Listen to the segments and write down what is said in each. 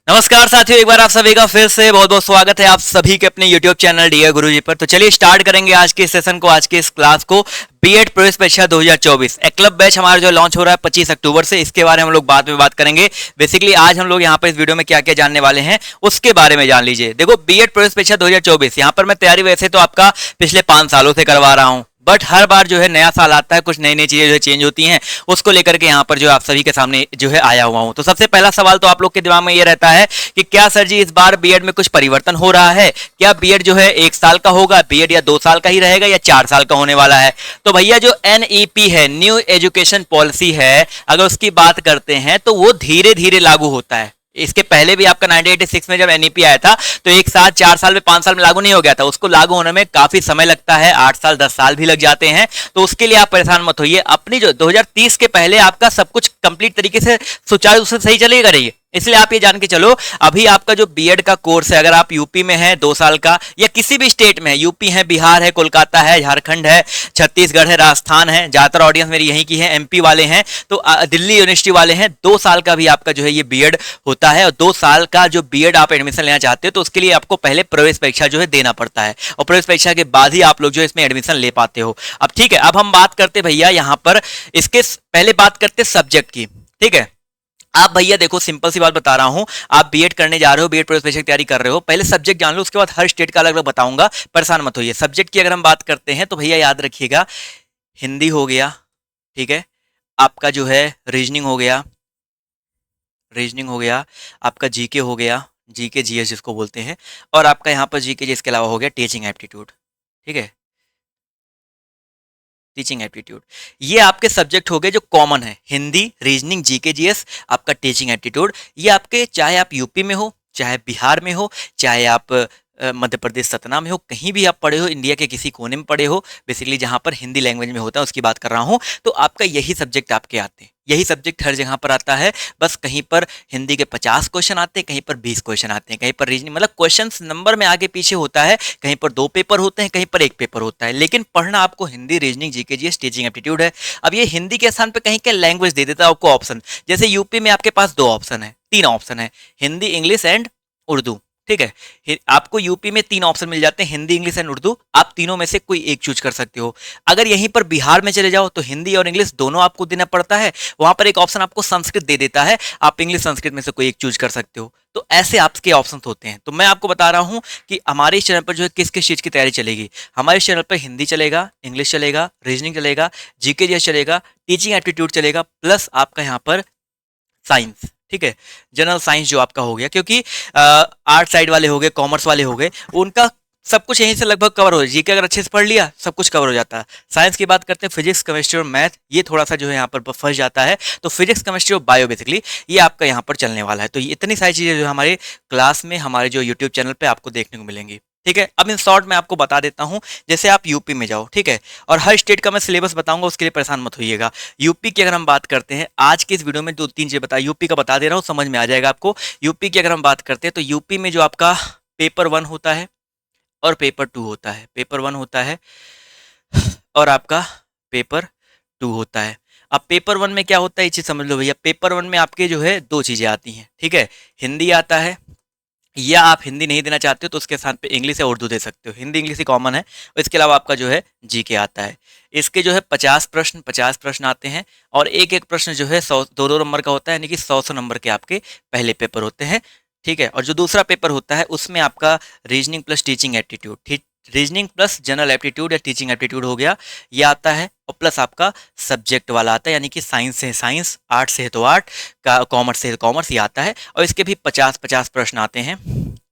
नमस्कार साथियों, एक बार आप सभी का फिर से बहुत बहुत स्वागत है आप सभी के अपने YouTube चैनल डियर गुरुजी पर। तो चलिए स्टार्ट करेंगे आज के सेशन को, आज के इस क्लास को। बीएड प्रवेश परीक्षा 2024 क्लब बैच हमारा जो लॉन्च हो रहा है 25 अक्टूबर से, इसके बारे में हम लोग बाद में बात करेंगे। बेसिकली आज हम लोग यहाँ पर इस वीडियो में क्या क्या जानने वाले हैं उसके बारे में जान लीजिए। देखो, बीएड प्रवेश परीक्षा 2024 यहाँ पर मैं तैयारी वैसे तो आपका पिछले 5 सालों से करवा रहा हूँ, बट हर बार जो है नया साल आता है, कुछ नई नई चीजें जो है चेंज होती हैं, उसको लेकर के यहाँ पर जो आप सभी के सामने जो है आया हुआ हूँ। तो सबसे पहला सवाल तो आप लोग के दिमाग में ये रहता है कि क्या सर जी इस बार बीएड में कुछ परिवर्तन हो रहा है? क्या बीएड जो है 1 साल का होगा, बीएड या 2 साल का ही रहेगा या 4 साल का होने वाला है? तो भैया जो एनईपी है, न्यू एजुकेशन पॉलिसी है, अगर उसकी बात करते हैं तो वो धीरे धीरे लागू होता है। इसके पहले भी आपका 1986 में जब एनईपी आया था तो 1 साल, 4 साल में, 5 साल में लागू नहीं हो गया था। उसको लागू होने में काफी समय लगता है, 8 साल 10 साल भी लग जाते हैं। तो उसके लिए आप परेशान मत होइए। अपनी जो 2030 के पहले आपका सब कुछ कंप्लीट तरीके से सुचारू रूप से सही चलेगा रहिए। इसलिए आप ये जान के चलो, अभी आपका जो बीएड का कोर्स है, अगर आप यूपी में है 2 साल का या किसी भी स्टेट में है, यूपी है, बिहार है, कोलकाता है, झारखंड है, छत्तीसगढ़ है, राजस्थान है, ज्यादातर ऑडियंस मेरी यहीं की है, एमपी वाले हैं, तो दिल्ली यूनिवर्सिटी वाले हैं, 2 साल का भी आपका जो है ये बीएड होता है। और 2 साल का जो बीएड आप एडमिशन लेना चाहते हो तो उसके लिए आपको पहले प्रवेश परीक्षा जो है देना पड़ता है, और प्रवेश परीक्षा के बाद ही आप लोग जो है इसमें एडमिशन ले पाते हो। अब ठीक है, अब हम बात करते भैया यहाँ पर इसके पहले बात करते सब्जेक्ट की। ठीक है, आप भैया देखो, सिंपल सी बात बता रहा हूं, आप बीएड करने जा रहे हो, बीएड प्रवेश परीक्षा की तैयारी कर रहे हो, पहले सब्जेक्ट जान लो, उसके बाद हर स्टेट का अलग अलग बताऊंगा, परेशान मत होइए। सब्जेक्ट की अगर हम बात करते हैं तो भैया याद रखिएगा, हिंदी हो गया, ठीक है, आपका जो है रीजनिंग हो गया, आपका जीके हो गया, जीके जीएस जिसको बोलते हैं, और आपका यहाँ पर जीके जिसके अलावा हो गया टीचिंग एप्टीट्यूड। ठीक है, टीचिंग एप्टीट्यूड, ये आपके सब्जेक्ट हो गए जो कॉमन है, हिंदी, रीजनिंग, जीके जीएस, आपका टीचिंग एप्टीट्यूड। ये आपके, चाहे आप यूपी में हो, चाहे बिहार में हो, चाहे आप मध्य प्रदेश सतना में हो, कहीं भी आप पढ़े हो, इंडिया के किसी कोने में पढ़े हो, बेसिकली जहाँ पर हिंदी लैंग्वेज में होता है उसकी बात कर रहा हूँ, तो आपका यही सब्जेक्ट आपके आते हैं, यही सब्जेक्ट हर जगह पर आता है। बस कहीं पर हिंदी के 50 क्वेश्चन आते हैं, कहीं पर 20 क्वेश्चन आते हैं, कहीं पर रीजनिंग, मतलब क्वेश्चन नंबर में आगे पीछे होता है, कहीं पर 2 पेपर होते हैं, कहीं पर 1 पेपर होता है, लेकिन पढ़ना आपको Hindi, reasoning, GK GS, teaching aptitude है। अब ये हिंदी के स्थान पर कहीं के लैंग्वेज दे देता है आपको ऑप्शन, जैसे यूपी में आपके पास 2 ऑप्शन है, 3 ऑप्शन है, हिंदी, इंग्लिश एंड उर्दू। ठीक है, आपको यूपी में 3 ऑप्शन मिल जाते हैं, हिंदी, इंग्लिश एंड उर्दू, आप तीनों में से कोई एक चूज कर सकते हो। अगर यहीं पर बिहार में चले जाओ तो हिंदी और इंग्लिश दोनों आपको देना पड़ता है, वहां पर एक ऑप्शन आपको संस्कृत दे देता है, आप इंग्लिश संस्कृत में से कोई एक चूज कर सकते हो। तो ऐसे आपके ऑप्शन होते हैं। तो मैं आपको बता रहा हूं कि हमारे इस चैनल पर जो है किस किस चीज की तैयारी चलेगी। हमारे इस चैनल पर हिंदी चलेगा, इंग्लिश चलेगा, रीजनिंग चलेगा, जीके जीएस चलेगा, टीचिंग एप्टीट्यूड चलेगा, प्लस आपका यहाँ पर साइंस। ठीक है, जनरल साइंस जो आपका हो गया, क्योंकि आर्ट साइड वाले हो गए, कॉमर्स वाले हो गए, उनका सब कुछ यहीं से लगभग कवर हो जाए। जीके अगर अच्छे से पढ़ लिया सब कुछ कवर हो जाता है। साइंस की बात करते हैं, फिजिक्स, केमिस्ट्री और मैथ, ये थोड़ा सा जो है यहाँ पर फंस जाता है। तो फिजिक्स, केमिस्ट्री और बायो बेसिकली ये आपका यहाँ पर चलने वाला है। तो ये इतनी सारी चीज़ें जो हमारे क्लास में, हमारे जो यूट्यूब चैनल पर आपको देखने को मिलेंगी। ठीक है, अब इन शॉर्ट में आपको बता देता हूँ, जैसे आप यूपी में जाओ, ठीक है, और हर स्टेट का मैं सिलेबस बताऊंगा, उसके लिए परेशान मत होइएगा। यूपी की अगर हम बात करते हैं, आज की इस वीडियो में 2-3 चीज़ बता, यूपी का बता दे रहा हूँ, समझ में आ जाएगा आपको। यूपी की अगर हम बात करते हैं तो यूपी में जो आपका पेपर 1 होता है और पेपर 2 होता है, पेपर 1 होता है और आपका पेपर 2 होता है। अब पेपर 1 में क्या होता है ये चीज़ समझ लो भैया। पेपर 1 में आपके जो है 2 चीज़ें आती हैं, ठीक है, हिंदी आता है, या आप हिंदी नहीं देना चाहते हो तो उसके साथ पे इंग्लिश या उर्दू दे सकते हो, हिंदी इंग्लिश ही कॉमन है, और इसके अलावा आपका जो है जीके आता है। इसके जो है 50 प्रश्न आते हैं, और एक एक प्रश्न जो है 100-2 नंबर का होता है, यानी कि 100 नंबर के आपके पहले पेपर होते हैं। ठीक है, और जो दूसरा पेपर होता है उसमें आपका reasoning plus teaching aptitude, reasoning plus general aptitude या टीचिंग एप्टीट्यूड हो गया, ये आता है, और प्लस आपका सब्जेक्ट वाला आता है, यानी कि साइंस से साइंस, आर्ट से है तो आर्ट का, कॉमर्स से कॉमर्स, ये आता है, और इसके भी 50-50 प्रश्न आते हैं,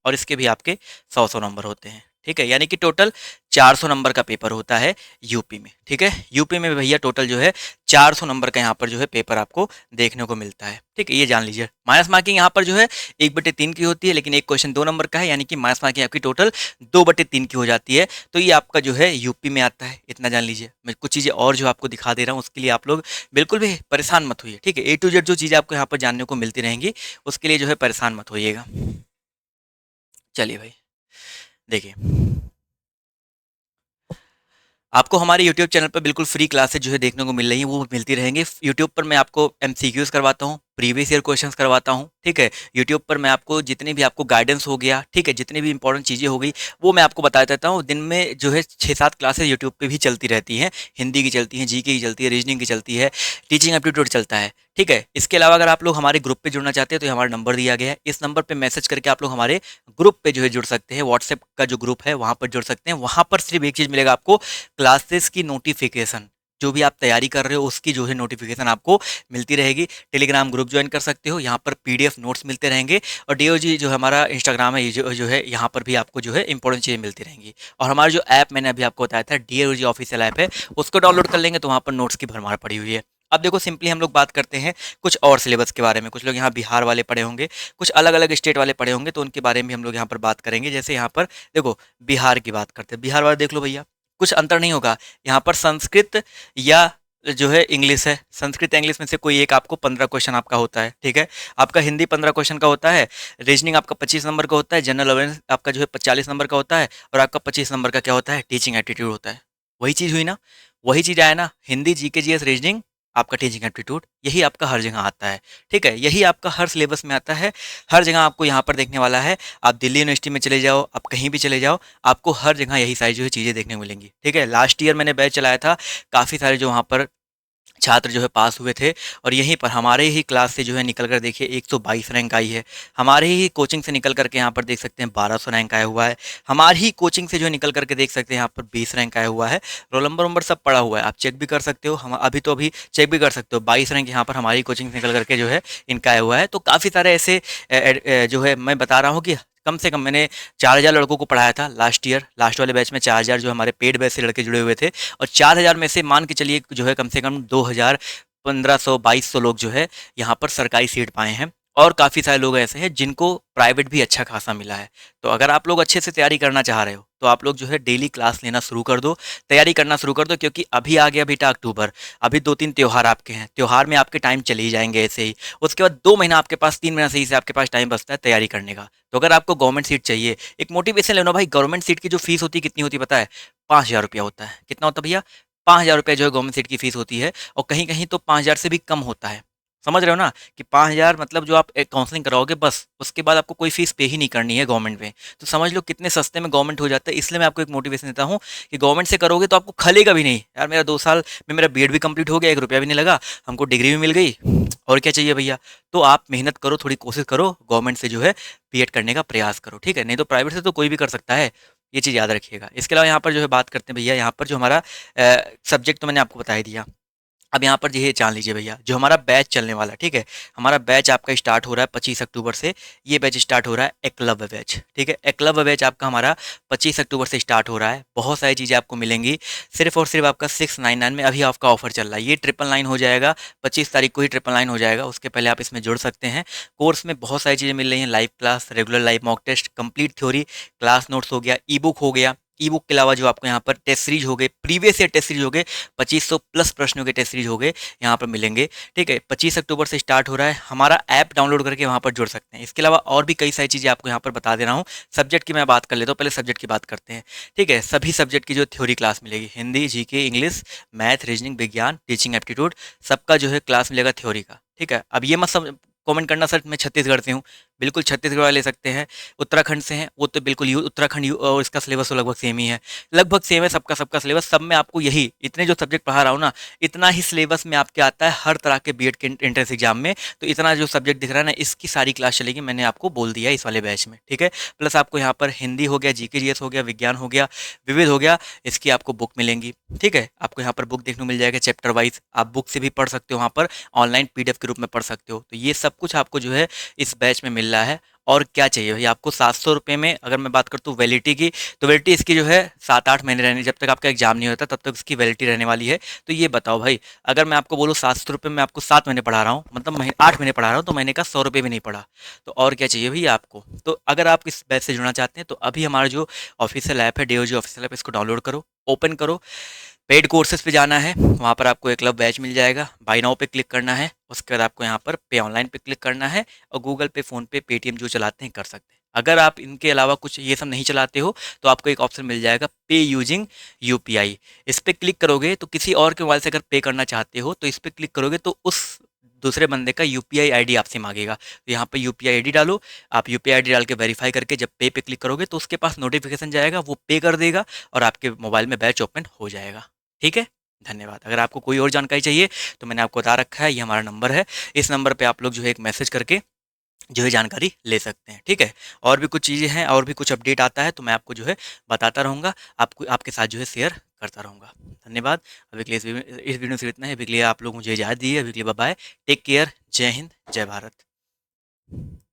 और इसके भी आपके 100-100 नंबर होते हैं। ठीक है, यानी कि टोटल 400 नंबर का पेपर होता है यूपी में। ठीक है, यूपी में भैया टोटल जो है 400 नंबर का यहाँ पर जो है पेपर आपको देखने को मिलता है। ठीक है, ये जान लीजिए। माइनस मार्किंग यहाँ पर जो है 1/3 की होती है, लेकिन एक क्वेश्चन 2 नंबर का है, यानी कि माइनस मार्किंग आपकी टोटल 2/3 की हो जाती है। तो ये आपका जो है यूपी में आता है, इतना जान लीजिए। मैं कुछ चीज़ें और जो आपको दिखा दे रहा हूँ, उसके लिए आप लोग बिल्कुल भी परेशान मत होइए। ठीक है, A to Z जो चीज़ें आपको यहाँ पर जानने को मिलती रहेंगी, उसके लिए जो है परेशान मत होइएगा। चलिए भाई, देखिए, आपको हमारे यूट्यूब चैनल पर बिल्कुल फ्री क्लासेस जो है देखने को मिल रही हैं, वो मिलती रहेंगी। यूट्यूब पर मैं आपको एमसीक्यूज़ करवाता हूँ, प्रीवियस ईयर क्वेश्चंस करवाता हूँ, ठीक है? यूट्यूब पर मैं आपको जितनी भी आपको गाइडेंस हो गया, ठीक है? जितनी भी इंपॉर्टेंट चीज़ें हो गई, वो मैं आपको बता देता हूँ। दिन में जो है 6-7 क्लासेस यूट्यूब पे भी चलती रहती हैं। हिंदी की चलती हैं, जीके की चलती है, रीजनिंग की चलती है, टीचिंग एप्टीट्यूड चलता है, ठीक है? इसके अलावा अगर आप लोग हमारे ग्रुप पे जुड़ना चाहते हैं, तो ये हमारा नंबर दिया गया है। इस नंबर पे मैसेज करके आप लोग हमारे ग्रुप पे जो है जुड़ सकते हैं। व्हाट्सएप का जो ग्रुप है, वहाँ पर जुड़ सकते हैं। वहाँ पर सिर्फ़ एक चीज़ मिलेगा आपको, क्लासेस की नोटिफिकेशन। जो भी आप तैयारी कर रहे हो उसकी जो है नोटिफिकेशन आपको मिलती रहेगी। टेलीग्राम ग्रुप ज्वाइन कर सकते हो, यहाँ पर पीडीएफ नोट्स मिलते रहेंगे। और डीओजी जो हमारा इंस्टाग्राम है, ये जो है यहाँ पर भी आपको जो है इंपॉर्टेंट चीज़ें मिलती रहेंगी। और हमारा जो ऐप मैंने अभी आपको बताया था, डीओजी ऑफिशियल ऐप है, उसको डाउनलोड कर लेंगे तो वहाँ पर नोट्स की भरमार पड़ी हुई है। अब देखो, सिंपली हम लोग बात करते हैं कुछ और सिलेबस के बारे में। कुछ लोग यहाँ बिहार वाले पढ़े होंगे, कुछ अलग अलग स्टेट वाले पढ़े होंगे, तो उनके बारे में भी हम लोग यहाँ पर बात करेंगे। जैसे यहाँ पर देखो, बिहार की बात करते हैं। बिहार वाले देख लो भैया, कुछ अंतर नहीं होगा। यहाँ पर संस्कृत या जो है इंग्लिश है, संस्कृत इंग्लिश में से कोई एक आपको 15 क्वेश्चन आपका होता है, ठीक है? आपका हिंदी 15 क्वेश्चन का होता है, रीजनिंग आपका 25 नंबर का होता है, जनरल अवेयरनेस आपका जो है 40 नंबर का होता है, और आपका 25 नंबर का क्या होता है, टीचिंग एप्टीट्यूड होता है। वही चीज़ हुई ना, वही चीज़ आया ना, हिंदी जीके जीएस रीजनिंग, आपका टीचिंग एप्टीट्यूड, यही आपका हर जगह आता है, ठीक है? यही आपका हर सिलेबस में आता है, हर जगह आपको यहाँ पर देखने वाला है। आप दिल्ली यूनिवर्सिटी में चले जाओ, आप कहीं भी चले जाओ, आपको हर जगह यही सारी जो है चीज़ें देखने को मिलेंगी, ठीक है? लास्ट ईयर मैंने बैच चलाया था, काफ़ी सारे जो वहाँ पर छात्र जो है पास हुए थे, और यहीं पर हमारे ही क्लास से जो है निकल कर देखिए 122 रैंक आई है। हमारे ही कोचिंग से निकल करके यहाँ पर देख सकते हैं 1200 रैंक आया हुआ है। हमारी ही कोचिंग से जो है निकल करके देख सकते हैं यहाँ पर 20 रैंक आया हुआ है। रोल नंबर वंबर सब पड़ा हुआ है, आप चेक भी कर सकते हो। हम अभी तो अभी चेक भी कर सकते हो, 22 रैंक यहाँ पर हमारी कोचिंग से निकल करके जो है इनका आया हुआ है। तो काफ़ी सारे ऐसे जो है मैं बता रहा हूँ कि कम से कम मैंने 4000 लड़कों को पढ़ाया था लास्ट ईयर। लास्ट वाले बैच में 4000 जो हमारे पेड बैच से लड़के जुड़े हुए थे, और 4000 में से मान के चलिए जो है कम से कम 2000 1500-2200 लोग जो है यहाँ पर सरकारी सीट पाए हैं। और काफ़ी सारे लोग ऐसे हैं जिनको प्राइवेट भी अच्छा खासा मिला है। तो अगर आप लोग अच्छे से तैयारी करना चाह रहे हो, तो आप लोग जो है डेली क्लास लेना शुरू कर दो, तैयारी करना शुरू कर दो, क्योंकि अभी आ गया बेटा अक्टूबर। अभी 2-3 त्योहार आपके हैं, त्योहार में आपके टाइम चले ही जाएंगे ऐसे ही। उसके बाद 2 महीना आपके पास, 3 महीना सही से आपके पास टाइम बचता है तैयारी करने का। तो अगर आपको गवर्नमेंट सीट चाहिए, एक मोटिवेशन लेना भाई, गवर्नमेंट सीट की जो फीस होती है कितनी होती है पता है? 5000 रुपया होता है। कितना होता है भैया? 5000 रुपये जो है गवर्नमेंट सीट की फीस होती है। और कहीं-कहीं तो 5000 से भी कम होता है। समझ रहे हो ना, कि 5000 मतलब जो आप एक काउंसलिंग कराओगे बस, उसके बाद आपको कोई फीस पे ही नहीं करनी है गवर्नमेंट में। तो समझ लो कितने सस्ते में गवर्नमेंट हो जाता है। इसलिए मैं आपको एक मोटिवेशन देता हूँ कि गवर्नमेंट से करोगे तो आपको खलेगा भी नहीं। यार मेरा 2 साल में मेरा बीएड भी कंप्लीट हो गया, 1 रुपया भी नहीं लगा, हमको डिग्री भी मिल गई, और क्या चाहिए भैया? तो आप मेहनत करो, थोड़ी कोशिश करो, गवर्नमेंट से जो है बीएड करने का प्रयास करो, ठीक है? नहीं तो प्राइवेट से तो कोई भी कर सकता है, ये चीज़ याद रखिएगा। इसके अलावा यहाँ पर जो है बात करते हैं भैया, यहाँ पर जो हमारा सब्जेक्ट तो मैंने आपको बता ही दिया। अब यहाँ पर ये जान लीजिए भैया, जो हमारा बैच चलने वाला है, ठीक है? हमारा बैच आपका स्टार्ट हो रहा है 25 अक्टूबर से। ये बैच स्टार्ट हो रहा है एकलव्य बैच, ठीक है? एकलव्य बैच आपका हमारा 25 अक्टूबर से स्टार्ट हो रहा है। बहुत सारी चीज़ें आपको मिलेंगी, सिर्फ़ और सिर्फ़ आपका 699 में अभी आपका ऑफ़र चल रहा है। ये 999 हो जाएगा, 25 तारीख को ही 999 हो जाएगा, उसके पहले आप इसमें जुड़ सकते हैं। कोर्स में बहुत सारी चीज़ें मिल रही हैं, live class, regular live mock test, complete theory, class notes हो गया, ई बुक हो गया। ई बुक के अलावा जो आपको यहाँ पर टेस्ट सीरीज हो गए, प्रीवियस ईयर टेस्ट सीरीज हो गए, 2500 प्लस प्रश्नों के टेस्ट सीरीज हो गए, यहाँ पर मिलेंगे, ठीक है? 25 अक्टूबर से स्टार्ट हो रहा है। हमारा ऐप डाउनलोड करके वहाँ पर जुड़ सकते हैं। इसके अलावा और भी कई सारी चीज़ें आपको यहाँ पर बता दे रहा हूँ। सब्जेक्ट की मैं बात कर लेता हूँ, पहले सब्जेक्ट की बात करते हैं, ठीक है? सभी सब्जेक्ट की जो थ्योरी क्लास मिलेगी, Hindi, GK, English, math, reasoning, विज्ञान, टीचिंग एप्टीट्यूड, सबका जो है क्लास मिलेगा थ्योरी का, ठीक है? अब ये मत सब कमेंट करना सर मैं छत्तीसगढ़ से हूँ, बिल्कुल छत्तीसगढ़ वाले ले सकते हैं। उत्तराखंड से हैं वो तो बिल्कुल यू उत्तराखंड यू और इसका सिलेबस तो लगभग सेम ही है, लगभग सेम है सबका सबका सिलेबस। सब में आपको यही इतने जो सब्जेक्ट पढ़ा रहा हूँ ना, इतना ही सिलेबस में आपके आता है हर तरह के बीएड के एंट्रेंस एग्जाम में। तो इतना जो सब्जेक्ट दिख रहा है ना, इसकी सारी क्लास चलेगी, मैंने आपको बोल दिया इस वाले बैच में, ठीक है? प्लस आपको यहाँ पर हिंदी हो गया, जीके जीएस हो गया, विज्ञान हो गया, विविध हो गया, इसकी आपको बुक मिलेंगी, ठीक है? आपको यहाँ पर बुक देखने को मिल जाएगा चैप्टर वाइज, आप बुक से भी पढ़ सकते हो, वहाँ पर ऑनलाइन पीडीएफ के रूप में पढ़ सकते हो। तो ये सब कुछ आपको जो है इस बैच में मिल रहा है। और क्या चाहिए भैया आपको? 700 रुपये में अगर मैं बात करता हूँ वैलिडिटी की, तो वैलिडिटी इसकी जो है 7-8 महीने रहने, जब तक आपका एग्जाम नहीं होता तब तक इसकी वैलिडिटी रहने वाली है। तो ये बताओ भाई, अगर मैं आपको बोलूँ 700 रुपये में आपको 7 महीने पढ़ा रहा हूँ, मतलब 8 महीने पढ़ा रहा हूँ, तो महीने का 100 रुपये भी नहीं पड़ा। तो और क्या चाहिए भैया आपको? तो अगर आप इस बैच से जुड़ना चाहते हैं, तो अभी हमारा जो ऑफिशियल ऐप है, डीओजी ऑफिशियल ऐप, इसको डाउनलोड करो, ओपन करो, पेड कोर्सेज पे जाना है, वहाँ पर आपको एक क्लब बैच मिल जाएगा, बाय नाउ पे क्लिक करना है, उसके बाद आपको यहाँ पर पे ऑनलाइन पे क्लिक करना है, और गूगल पे, फ़ोन पे, पेटीएम जो चलाते हैं कर सकते हैं। अगर आप इनके अलावा कुछ ये सब नहीं चलाते हो तो आपको एक ऑप्शन मिल जाएगा पे यूजिंग यूपीआई। इस पे क्लिक करोगे तो किसी और के मोबाइल से अगर पे करना चाहते हो तो इस पे क्लिक करोगे तो उस दूसरे बंदे का यूपीआई आईडी आपसे मांगेगा। तो यहाँ पे यूपीआई आईडी डालो। आप यूपीआई आईडी डाल के वेरीफाई करके जब पे क्लिक करोगे तो उसके पास नोटिफिकेशन जाएगा, वो पे कर देगा और आपके मोबाइल में बैच ओपन हो जाएगा। ठीक है, धन्यवाद। अगर आपको कोई और जानकारी चाहिए तो मैंने आपको बता रखा है, ये हमारा नंबर है। इस नंबर पे आप लोग जो है एक मैसेज करके जो है जानकारी ले सकते हैं। ठीक है, और भी कुछ चीज़ें हैं और भी कुछ अपडेट आता है तो मैं आपको जो है बताता रहूँगा, आपको आपके साथ जो है शेयर करता रहूँगा। धन्यवाद। अभी के लिए इस वीडियो में सिर्फ इतना है। अभी के लिए आप लोग मुझे इजाज़त दीजिए। अभी के लिए बाय बाय। Take care. जय हिंद, जय भारत।